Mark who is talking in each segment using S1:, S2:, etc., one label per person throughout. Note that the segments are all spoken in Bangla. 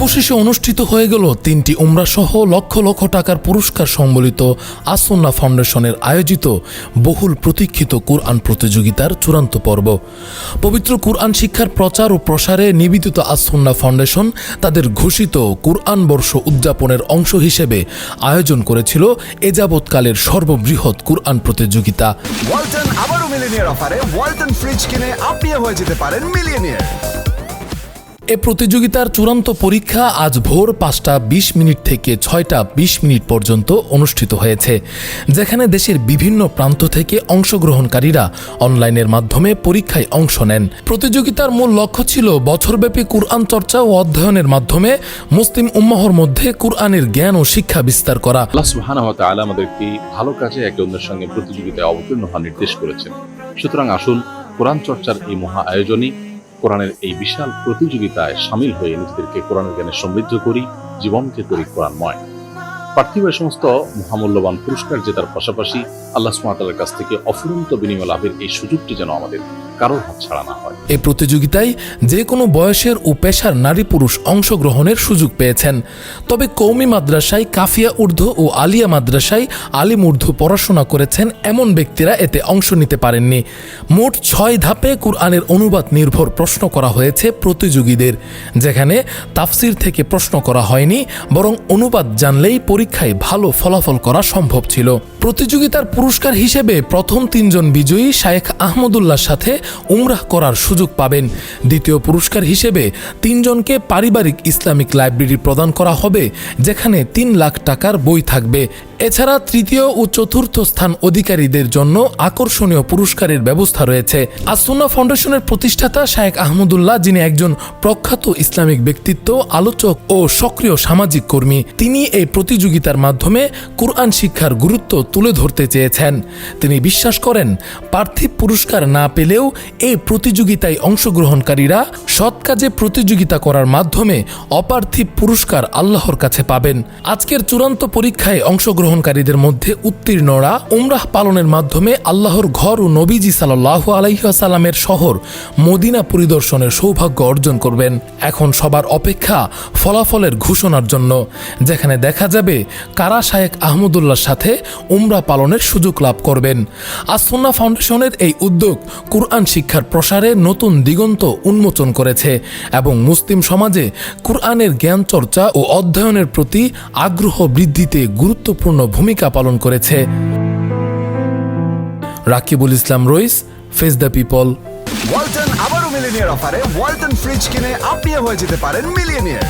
S1: অবশেষে অনুষ্ঠিত হয়ে গেল 3টি উমরা সহ লক্ষ লক্ষ টাকার পুরস্কার সম্বলিত আস-সুন্নাহ ফাউন্ডেশনের আয়োজিত বহুল প্রতীক্ষিত কুরআন প্রতিযোগিতার চূড়ান্ত পর্ব। পবিত্র কুরআন শিক্ষার প্রচার ও প্রসারে নিবেদিত আস-সুন্নাহ ফাউন্ডেশন তাদের ঘোষিত কুরআন বর্ষ উদযাপনের অংশ হিসেবে আয়োজন করেছিল এ যাবৎকালের সর্ববৃহৎ কুরআন প্রতিযোগিতা।
S2: ওয়ালটন আবারও মিলিনিয়ার অফারে ওয়ালটন ফ্রিজ কিনে আপনিও হয়ে যেতে পারেন মিলিয়নিয়ার।
S1: এ প্রতিযোগিতার চূড়ান্ত পরীক্ষা আজ ভোর 5:20 থেকে 6:20 পর্যন্ত অনুষ্ঠিত হয়েছে, যেখানে দেশের বিভিন্ন প্রান্ত থেকে অংশগ্রহণকারীরা অনলাইনের মাধ্যমে পরীক্ষায় অংশ নেন। প্রতিযোগিতার মূল লক্ষ্য ছিল বছরব্যাপী কুরআন চর্চা ও অধ্যয়নের মাধ্যমে মুসলিম উম্মাহর মধ্যে কুরআনের জ্ঞান ও শিক্ষা বিস্তার করা।
S3: আল্লাহ সুবহানাহু ওয়া তাআলা আমাদেরকে ভালো কাজে একে অন্যের সঙ্গে প্রতিযোগিতায় অবতীর্ণ হওয়ার নির্দেশ করেছেন। সুতরাং আসুন কোরআন চর্চার এই মহা আয়োজনে কোরআনের এই বিশাল প্রতিযোগিতায় সামিল হয়ে নিজেদেরকে কোরআনের জ্ঞানে সমৃদ্ধ করি, জীবনকে করি কোরআনময়। পার্থিব সমস্ত মহামূল্যবান পুরস্কার জেতার পাশাপাশি আল্লাহ সুবহানাহু ওয়া তাআলার কাছ থেকে অফুরন্ত বিনিময় লাভের এই সুযোগটি যেন আমাদের কারোর হাতছাড়া না হয়।
S1: এই প্রতিযোগিতায় যে কোনো বয়সের ও পেশার নারী পুরুষ অংশগ্রহণের সুযোগ পেয়েছেন। তবে কওমি মাদ্রাসায় কাফিয়া উর্দু ও আলিয়া মাদ্রাসায় আলিম উর্দু পড়াশোনা করেছেন এমন ব্যক্তিরা এতে অংশ নিতে পারেননি। মোট 6 ধাপে কুরআনের অনুবাদ নির্ভর প্রশ্ন করা হয়েছে প্রতিযোগীদের, যেখানে তাফসির থেকে প্রশ্ন করা হয়নি, বরং অনুবাদ জানলেই পরীক্ষায় ভালো ফলাফল করা সম্ভব ছিল। প্রতিযোগিতার পুরস্কার হিসেবে প্রথম 3 জন বিজয়ী শায়েখ আহমদুল্লাহর সাথে উমরাহ করার সুযোগ পাবেন। দ্বিতীয় পুরস্কার হিসেবে 3 জনকে পারিবারিক ইসলামিক লাইব্রেরি প্রদান করা হবে, যেখানে 3 লাখ টাকার বই থাকবে। এছাড়া তৃতীয় ও চতুর্থ স্থান অধিকারীদের জন্য আকর্ষণীয় পুরস্কারের ব্যবস্থা রয়েছে। আস-সুন্নাহ ফাউন্ডেশনের প্রতিষ্ঠাতা শায়েখ আহমদুল্লাহ, যিনি একজন প্রখ্যাত ইসলামিক ব্যক্তিত্ব, আলোচক ও সক্রিয় সামাজিক কর্মী, তিনি এই প্রতিযোগিতার মাধ্যমে কুরআন শিক্ষার গুরুত্ব তুলে ধরতে চেয়েছেন। তিনি বিশ্বাস করেন, পার্থিব পুরস্কার না পেলেও এই প্রতিযোগিতায় অংশগ্রহণকারীরা সৎ কাজে প্রতিযোগিতা করার মাধ্যমে অপার্থিব পুরস্কার আল্লাহর কাছে পাবেন। আজকের চূড়ান্ত পরীক্ষায় অংশগ্রহণকারীদের মধ্যে উত্তীর্ণরা উমরাহ পালনের মাধ্যমে আল্লাহর ঘর ও নবীজি সাল্লাল্লাহু আলাইহি ওয়াসাল্লামের শহর মদিনা পরিদর্শনের সৌভাগ্য অর্জন করবেন। এখন সবার অপেক্ষা ফলাফলের ঘোষণার জন্য, যেখানে দেখা যাবে কারা শায়েখ আহমদুল্লাহর সাথে উমরা পালনের সুযোগ লাভ করবেন। আস-সুন্নাহ ফাউন্ডেশনের এই উদ্যোগ কুরআন শিক্ষার প্রসারে নতুন দিগন্ত উন্মোচন করেছে এবং মুসলিম সমাজে কুরআনের জ্ঞান চর্চা ও অধ্যয়নের প্রতি আগ্রহ বৃদ্ধিতে গুরুত্বপূর্ণ ভূমিকা পালন করেছে। রাকিবুল ইসলাম রইস, ফেস দ্য পিপল।
S2: ওয়ালটন আবারও মিলিনিয়ার অফারে ওয়ালটন ফ্রিজ কিনে আপনিও হয়ে যেতে পারেন মিলিয়নিয়ার।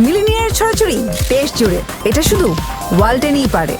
S4: মিলিনিয়ার ছড়াছড়ি দেশ জুড়ে, এটা শুধু ওয়ালটেনই পারে।